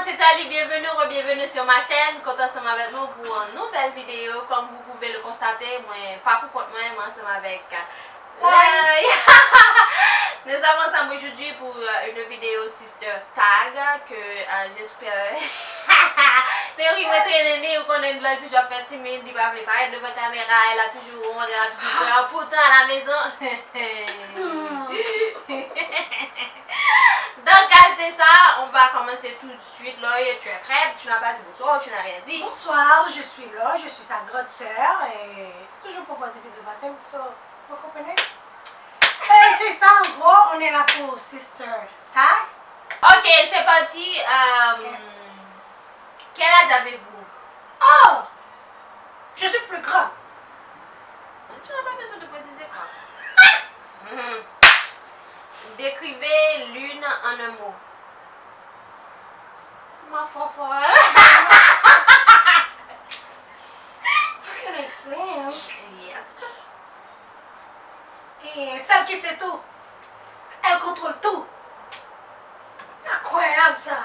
monde, c'est Ali, bienvenue ou bienvenue sur ma chaîne. Content ensemble avec nous pour une nouvelle vidéo. Comme vous pouvez le constater, moi, pas pour contre moi ensemble avec l'œil. Nous sommes ensemble aujourd'hui pour une vidéo Sister Tag que j'espère. Mais oui, votre aîné, vous connaissez là, toujours fait timide, il va pas être devant la caméra, elle a toujours honte, elle a toujours peur. Pourtant à la maison. Donc, c'est ça, on va commencer tout de suite. Là, tu es prête? Tu n'as pas dit bonsoir, tu n'as rien dit. Bonsoir, je suis là, je suis sa grande sœur et c'est toujours pour passer de passer. Vous comprenez? Et c'est ça, en gros, on est là pour Sister Tag. Ok, c'est parti. Quel âge avez-vous? Oh! Je suis plus grande. Tu n'as pas besoin de préciser quoi. Décrivez l'une en un mot. Ma fofolle. How can I explain? Yes. Et celle qui sait tout, elle contrôle tout. C'est incroyable ça.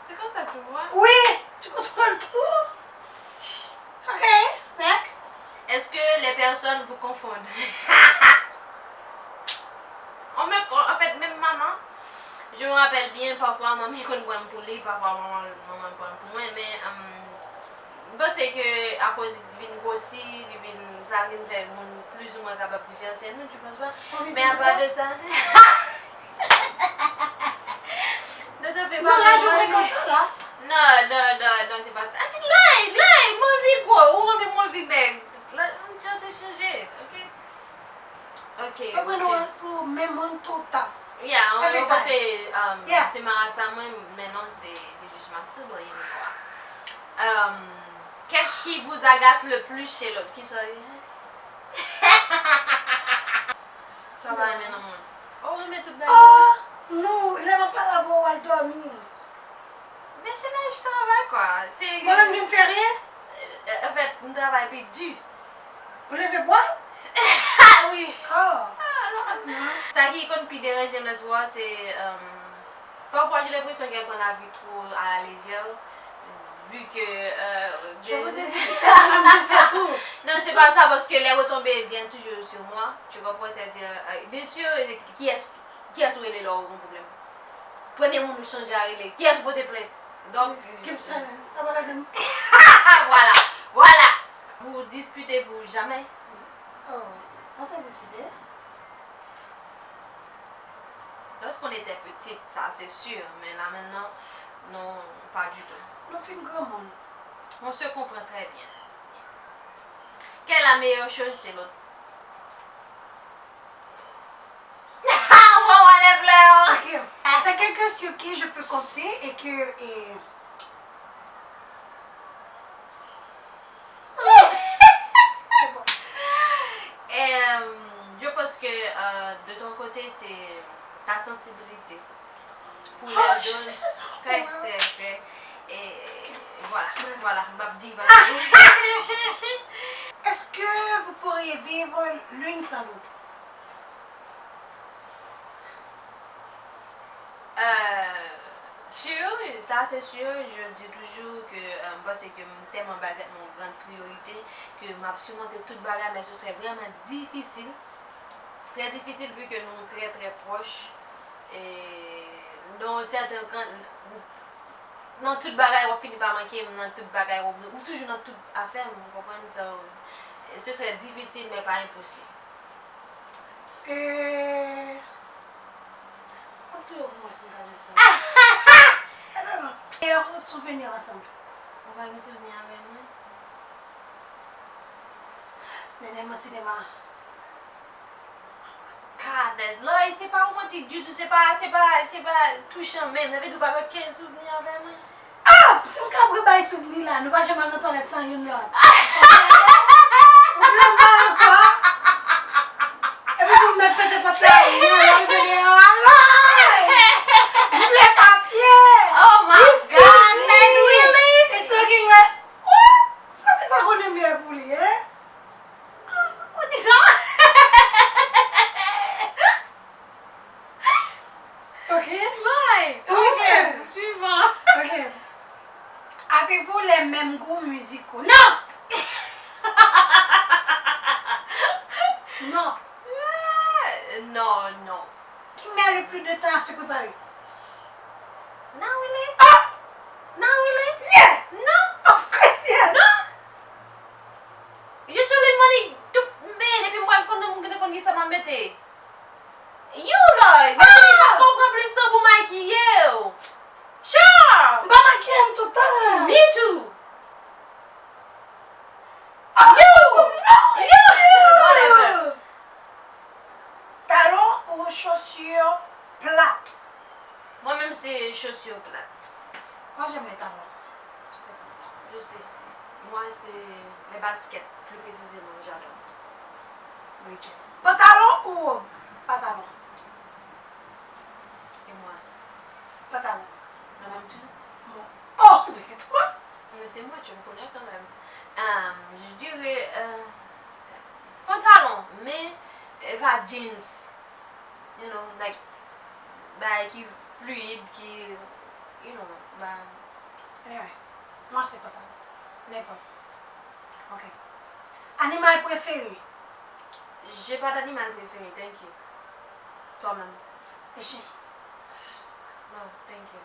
C'est comme ça que tu vois. Oui, tu contrôles tout. Ok, next. Est-ce que les personnes vous confondent? En fait, même maman, je me rappelle bien, parfois maman comprend pour lui, parfois maman comprend pour moi, mais c'est que à cause de divine grossi, ça vient faire plus ou moins capable de différencier nous, tu penses pas? Mais à part de ça, ne te fais pas Non, là, je mal. fréquente là. Non, c'est pas ça. Ah, là, moi vie quoi, ou on moi vie belle. Là, on a changé, ok? Ok. Pour même tout le temps. Yeah, on Every va time. passer, Yeah. c'est Marassa, moi, maintenant c'est juste ma sibling. Qu'est-ce qui vous agace le plus chez l'autre? Qui ça? Ça va maintenant. Oh, je mets tout bien. Oh, non, il n'aime pas la voir où elle dormir. Mais c'est là je travaille quoi. C'est Moi-même, je me fais rien. en fait, on travaille puis dur. Vous l'avez boire? Ah oui. Oh. Ça qui compte plus déranger le soir, c'est parfois j'ai l'impression qu'elle prend la vie trop à la légère. Vu que. Je vous ai dit que c'est même c'est tout. Non, c'est pas ça, parce que les retombées viennent toujours sur moi. Tu comprends? C'est-à-dire, bien sûr, qui est sur les là, aucun problème. Premier mot nous change à relais. Qui est pour te plaindre? Donc. Keep silent, ça va la gueule. Voilà. Vous disputez-vous jamais? Oh, on s'est disputé. Lorsqu'on était petite, ça c'est sûr, mais là maintenant, non, pas du tout. Nous films grand monde. On se comprend très bien. Quelle est la meilleure chose chez l'autre? On enlève l'heure. Ok. C'est quelqu'un sur qui je peux compter et que. C'est bon. Je pense que de ton côté, c'est ta sensibilité. Pour les Oh, je choses. sais ça. Très. Et voilà, Babdi va. Est-ce que vous pourriez vivre l'une sans l'autre? Sûr, ça c'est sûr, je dis toujours que c'est que tellement bagarre mon grande priorité que m'a surmonté toute bagarre, mais ce serait vraiment difficile. Très difficile vu que nous sommes très très proches. Et dans certains cas, dans toute bagarre, on finit par manquer, dans toute bagarre, ou toujours dans toute affaire, vous comprenez? Ce serait difficile, mais pas impossible. Meilleur souvenir ensemble. On va nous souvenir avec moi. Néné, au cinéma. Là, c'est pas romantique du tout, c'est pas touchant même. Vous avez dit pas aucun souvenir avec moi. Ah! Si on a pris des souvenirs là, nous ne pouvons jamais dans la toilette sans une autre. Vous voulez pas encore? Et puis vous me mettez pas ça. Vous voulez papier? Oh my god, man, really? It's looking like. What? Ça fait ça qu'on est mieux pour lui, hein? What is ça? Ok? Ouais, Ouais. ok. Non. Non, non. Qui met le plus de temps à se préparer? Non, really? Ah! Non, really? Yeah! Non. Of course, yes! Non. Usually money tout mais depuis moi le connais ça m'embêter. You like, mais tu pas compris ça pour maquiller. Sure. Bah, ma qui aime tout le temps. Me too. Oh, You! non! You! Whatever. Talons ou chaussures plates? Moi-même, c'est chaussures plates. Moi, j'aime les talons. Je sais pas pourquoi. Je sais. Moi, c'est les baskets, plus précisément, j'adore. Oui, j'aime. Pantalon ou robe? Pantalon. Et moi, Pantalon. moi-même tout. Moi. Oh, mais c'est toi? Mais c'est moi, tu me connais quand même. Je dirais pantalon, mais pas jeans. You know, like, bah, qui fluide, qui, you know, bah. Anyway, moi, c'est pantalon. N'importe. Ok. Animal préféré? J'ai pas d'animal préféré, thank you. Toi-même. Le chien. Non, thank you.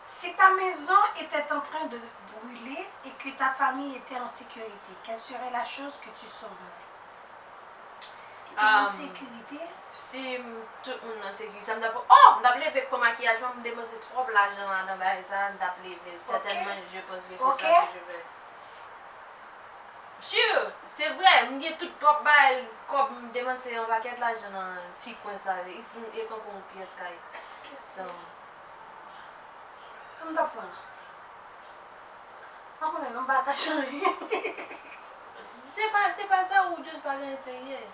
Si ta maison était en train de brûler et que ta famille était en sécurité, quelle serait la chose que tu sauverais? En sécurité? Si tout le monde en sécurité, ça me d'appeler. Oh, m'appeler avec comme maquillage, je me dépenser trop l'argent dans ça, m'appeler. Certainement, je pense que c'est ça que je veux. Sure, c'est vrai, je suis tout trop bas, comme dépenser un paquet d'argent dans un petit coin ça. Ici, il y a encore une pièce qui est. Est-ce que c'est... So, Ça me donne pas. Par contre, on va attacher. c'est pas ça ou juste pas essayer.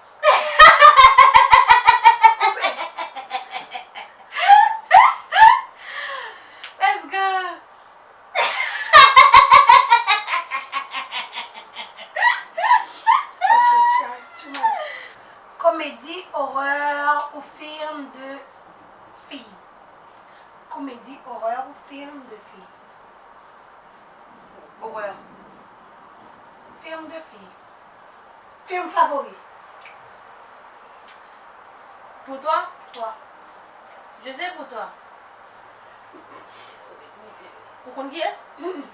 Let's go. Tu m'as... Comédie, horreur ou film de filles? Comédie, horreur ou film de filles? Horreur. Film de filles. Film favori? Pour toi? Toi. Je sais pour toi. Pour qu'on guesse?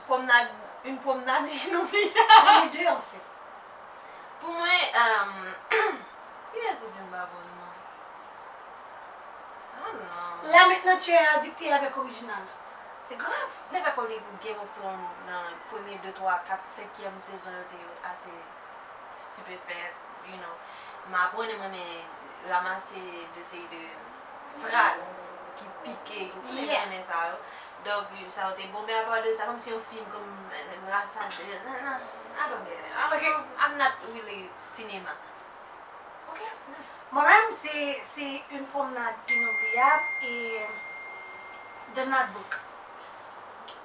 Promenade, une promenade inoubliable. J'en ai deux en fait. Pour moi, qui est ce film là pour moi? I don't know. Là maintenant tu es addicté avec original. C'est grave. N'est pas fallu pour Game of Thrones dans le premier 2, 3, 4, 5e saison était assez stupéfait, you know. Mais après, je ramasser de ces phrases qui piquaient, qui aimaient ça. Donc, ça a été bon, mais à part de ça, comme si un film comme Rassas, I don't get it. Okay. I'm not really cinéma. Ok. Moi-même, c'est une promenade inoubliable et The Notebook.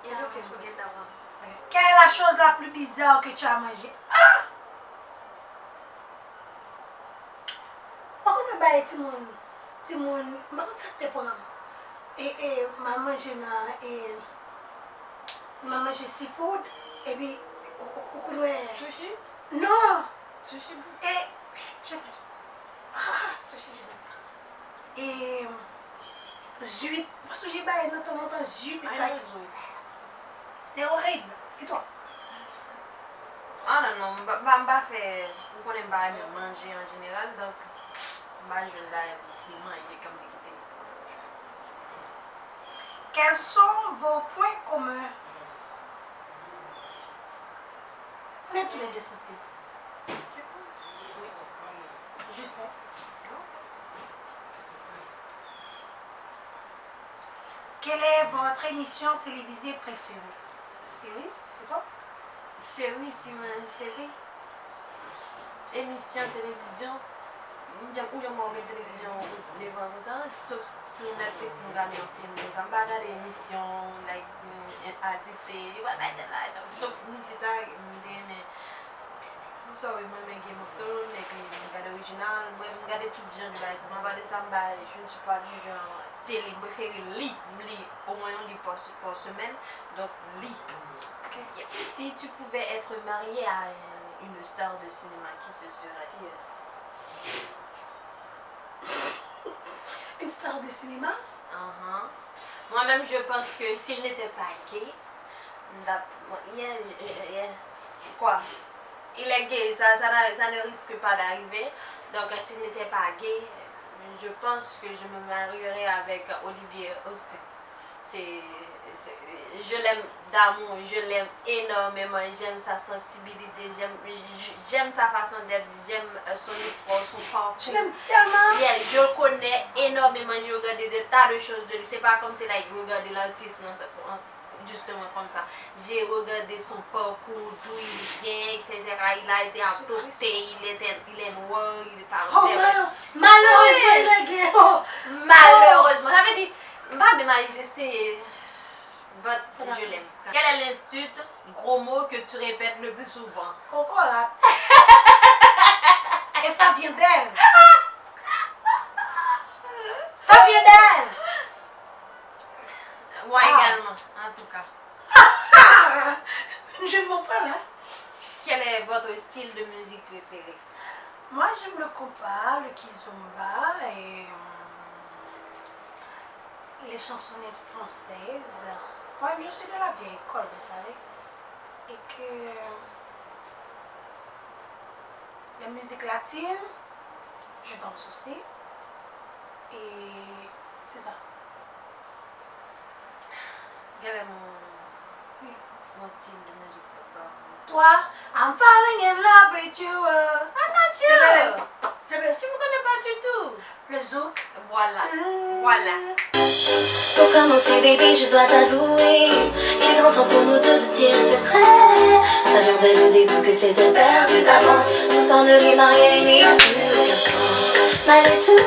Il y a deux films. Forget that one. Ouais. Quelle est la chose la plus bizarre que tu as mangée? Ah! Par contre, je vais Timon, par contre, ça te prend. Et m'a mangé seafood et puis Sushi? non. Sushi? Et je sais. Ah, sushi, je n'aime pas. Et zuit. Parce que j'ai pas un autre montant zuit. C'était horrible. Et toi? I don't know, bah fait, vous connaissez pas manger en général, donc bah je l'ai manger comme d'écouter. Quels sont vos points communs? On est tous les deux sensibles. Oui. Je sais. Quelle est votre émission télévisée préférée? Série? C'est toi? Série, c'est une série. Émission télévision. J'aime regarder télévision devant ça, sauf sur Netflix, nous regardons un film. Nous n'avons pas regardé émission, like, addicté, sauf nous, c'est ça, mais. Sorry, moi, je Game of Thrones, je regarde l'original, moi, je regarde tout le genre, ça m'a pas de samba, je ne suis pas du genre télé, je préfère lire au moins un livre par semaine, donc lis. Okay. Si tu pouvais être marié à une star de cinéma, qui ce serait? Yes. Une star de cinéma? Moi-même, je pense que s'il n'était pas gay, c'est quoi? Il est gay, ça ne risque pas d'arriver. Donc, s'il n'était pas gay, je pense que je me marierais avec Olivier Austin. Je l'aime d'amour, je l'aime énormément, j'aime sa sensibilité, j'aime sa façon d'être, j'aime son espoir, son parcours. Tu l'aimes tellement? Yeah, je le connais énormément, j'ai regardé des tas de choses de lui. C'est pas comme si like, regarder l'artiste, non, justement comme ça. J'ai regardé son parcours, d'où il vient, etc. Il a été adopté, il est noir, il est pas. Oh, malheureusement, il est gay. Oh. Malheureusement, ça veut dire, je sais. But je l'aime. Quel est l'insulte, gros mot que tu répètes le plus souvent? Coco là. Et ça vient d'elle. Ça vient d'elle. Moi également, en tout cas. Je ne m'en parle là. Quel est votre style de musique préféré? Moi j'aime le compas, le kizomba et les chansonnettes françaises. Moi je suis de la vieille école, vous savez. Et que la musique latine, je danse aussi. Et c'est ça. Quel est mon style de musique préféré? Toi, I'm falling in love with you. I'm not sure. C'est belle. Tu me connais pas du tout. Le zouk. Voilà. Voilà. Pour commencer, baby, je dois t'avouer, il est grand temps pour nous deux de tirer ce trait. Ça vient dès le début que c'était perdu d'avance. Tout temps de rien n'a rien, il n'y a plus aucun sens. Malgré tout,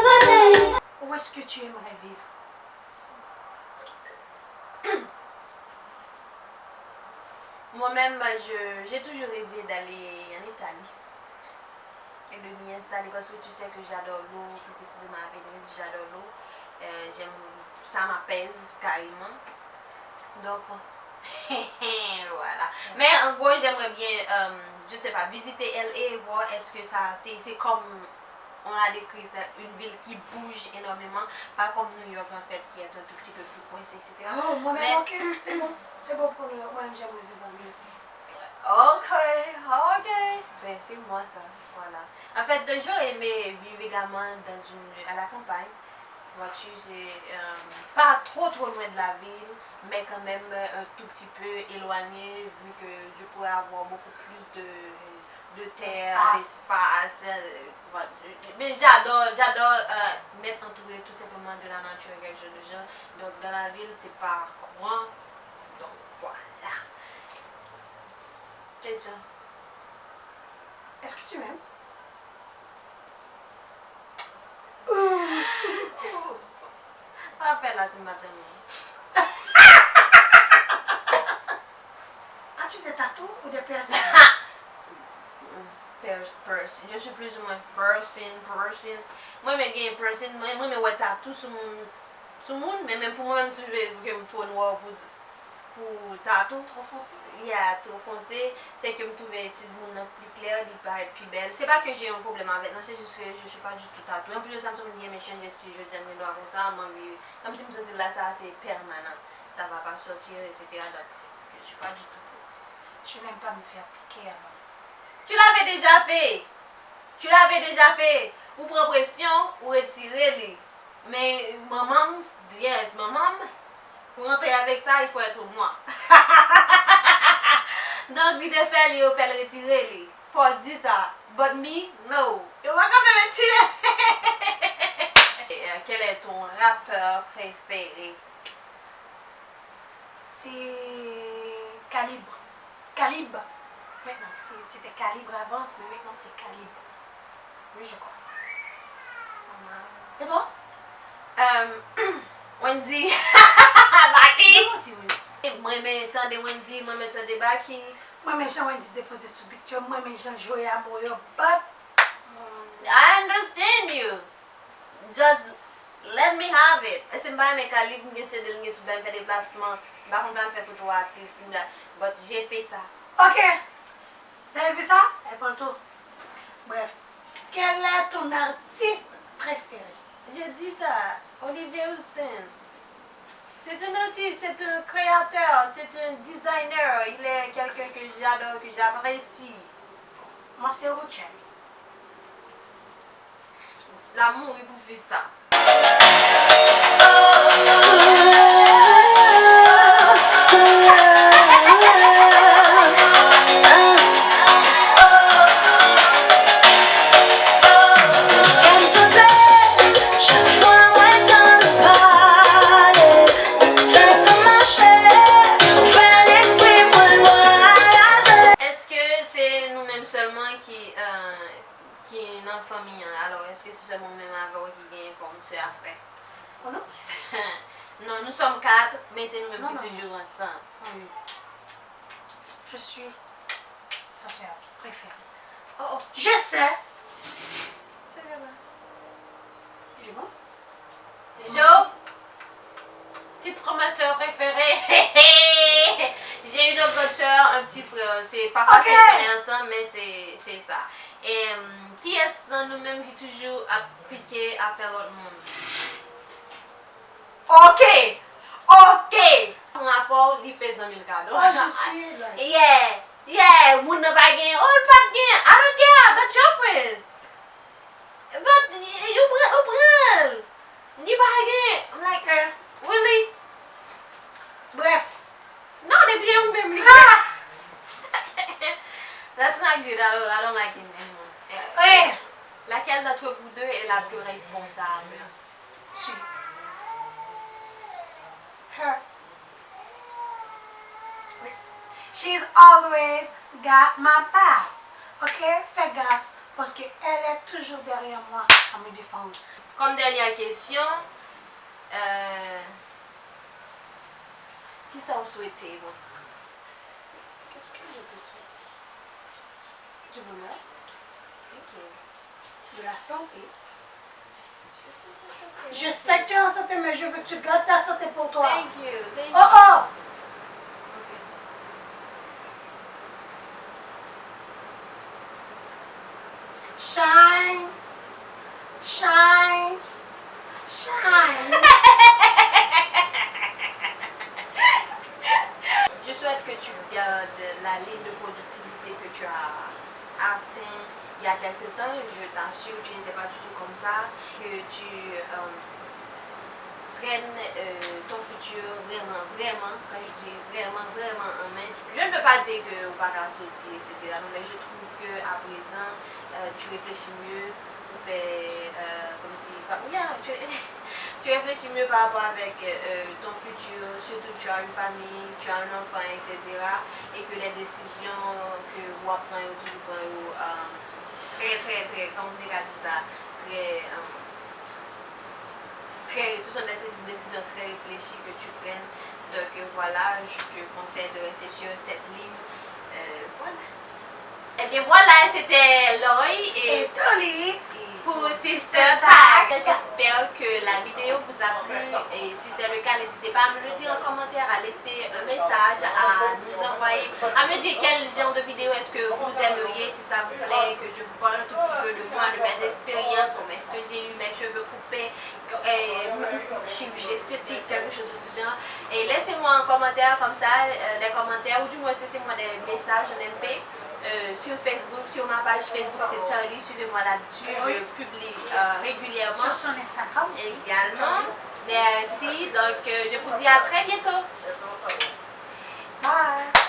malgré. Où est-ce que tu aimerais vivre? Moi-même, j'ai toujours rêvé d'aller en Italie et de m'y installer parce que tu sais que j'adore l'eau, plus précisément à Venise, j'adore l'eau. Ça m'apaise carrément. Donc, voilà. Mais en gros, j'aimerais bien, je ne sais pas, visiter LA et voir est-ce que c'est comme on a décrit, une ville qui bouge énormément, pas comme New York en fait, qui est un tout petit peu plus coincé, etc. Oh, moi-même, Mais- ok, c'est bon. C'est bon pour le. Ouais, j'aimerais vivre en New York. Ok. Ben, c'est moi ça, voilà. En fait, j'aurais aimé vivre également à la campagne. Vois-tu, c'est pas trop loin de la ville, mais quand même un tout petit peu éloigné, vu que je pourrais avoir beaucoup plus de terre, d'espace. Voilà. Mais j'adore m'être entourée tout simplement de la nature et quelque chose de genre. Donc dans la ville, c'est pas grand. Donc voilà. C'est ça. Est-ce que tu m'aimes? Appelle là, tu m'attends. As-tu des tatous ou des piercings? Person. Je suis plus ou moins person. Moi, je suis person. Moi, je suis tatou sur le monde, mais même pour moi, je me trouve noir pour tatou. Trop foncé? Yeah, trop foncé. C'est que je me trouve plus clair, il paraît plus belle. C'est pas que j'ai un problème avec, non, c'est juste que je suis pas du tout tatou. En plus de ça, je me dis, mais changer si je tiens les doigts avec ça, comme si je me sentais là, ça c'est permanent. Ça va pas sortir, etc. Donc, je suis pas du tout. Je n'aime pas me faire piquer avant. Tu l'avais déjà fait. Ou prendre pression ou retirer les. Mais maman, yes, maman, pour rentrer avec ça, il faut être moi. Donc, il te fait les, il faut le retirer les. Pour dire ça. But me, no. Il va quand même retirer. Quel est ton rappeur préféré? C'est Calibre. Calibre. Maintenant, c'était Calibre avant, mais maintenant c'est Calibre. Oui, je crois. Et toi? Wendy. Moi Baki. aussi, oui. Moi, je m'entendais Wendy, moi, je m'entendais Baki. Moi, mes gens ont dit déposer sous picture. Moi, mes gens jouent à mourir. But. I understand you. Just let me have it. Et c'est pas mes calibres qui essaient de faire des placements. Par contre, je fais photo artiste. But j'ai fait ça. Ok. Vous avez vu ça? Elle prend le tour. Bref. Quel Quel est ton artiste préféré? Je dis ça, Olivier Houston. C'est un artiste, c'est un créateur, c'est un designer. Il est quelqu'un que j'adore, que j'apprécie. Moi, c'est Rothschild. L'amour, il bouffe ça. Famille, alors est-ce que c'est seulement même avant qui gagne comme ça après? Oh non? Non, nous sommes 4, mais c'est nous-mêmes qui toujours ensemble. Oui. Je suis sa soeur préférée. Oh, Je sais. c'est là-bas. Je vois. Jo, c'est trop ma soeur préférée. J'ai une autre soeur, un petit frère. C'est pas facile de ensemble, mais c'est ça. Et qui est-ce dans nous-mêmes qui toujours appliqué à faire l'autre monde? Ok! On a fort, il fait 10 000 cadeaux. Oh, je suis là. Yeah, moun n'a pas gagné. Oh, le pas gagné. I don't care, that's your friend. But, you brûle. Il pas gagné. I'm like, really? Bref. Non, des bien ou même. That's not good at all. I don't like him anymore. Hey. Laquelle d'entre vous deux est la plus responsable? She. Her. She's always got my back. Ok? Fais gaffe. Parce qu'elle est toujours derrière moi à me défendre. Comme dernière question, qui ça vous souhaitez? Bon? Qu'est-ce que je peux souhaiter? Du bonheur, de la santé. Je sais que tu es en santé, mais je veux que tu gardes ta santé pour toi. Thank you. Oh! Shine, shine, shine. Je souhaite que tu gardes la ligne de productivité que tu as atteint il y a quelque temps. Je t'assure que tu n'étais pas du tout comme ça. Que tu prennes ton futur vraiment, quand je dis vraiment en main. Je ne peux pas dire que on va pas sortir, etc. Mais je trouve qu'à présent, tu réfléchis mieux. Tu fais comme si... tu réfléchis mieux par rapport avec ton futur, surtout tu as une famille, tu as un enfant, etc. Et que les décisions que vous apprenez toujours très, comme on dit ça, ce sont des décisions très réfléchies que tu prennes. Donc voilà, je te conseille de rester sur cette ligne. Voilà. Et bien voilà, c'était Loï et Dolly pour Sister Tag. J'espère que la vidéo vous a plu et si c'est le cas, n'hésitez pas à me le dire en commentaire, à laisser un message, à nous envoyer, à me dire quel genre de vidéo est-ce que vous aimeriez, si ça vous plaît, que je vous parle un tout petit peu de moi, de mes expériences, comment est-ce que j'ai eu mes cheveux coupés, chirurgie esthétique, quelque chose de ce genre. Et laissez-moi un commentaire comme ça, des commentaires, ou du moins laissez-moi des messages en MP. Sur Facebook, sur ma page Facebook, c'est Tali, suivez-moi là-dessus, je publie régulièrement. sur son Instagram aussi. Également. Merci, donc je vous dis à très bientôt. Bye.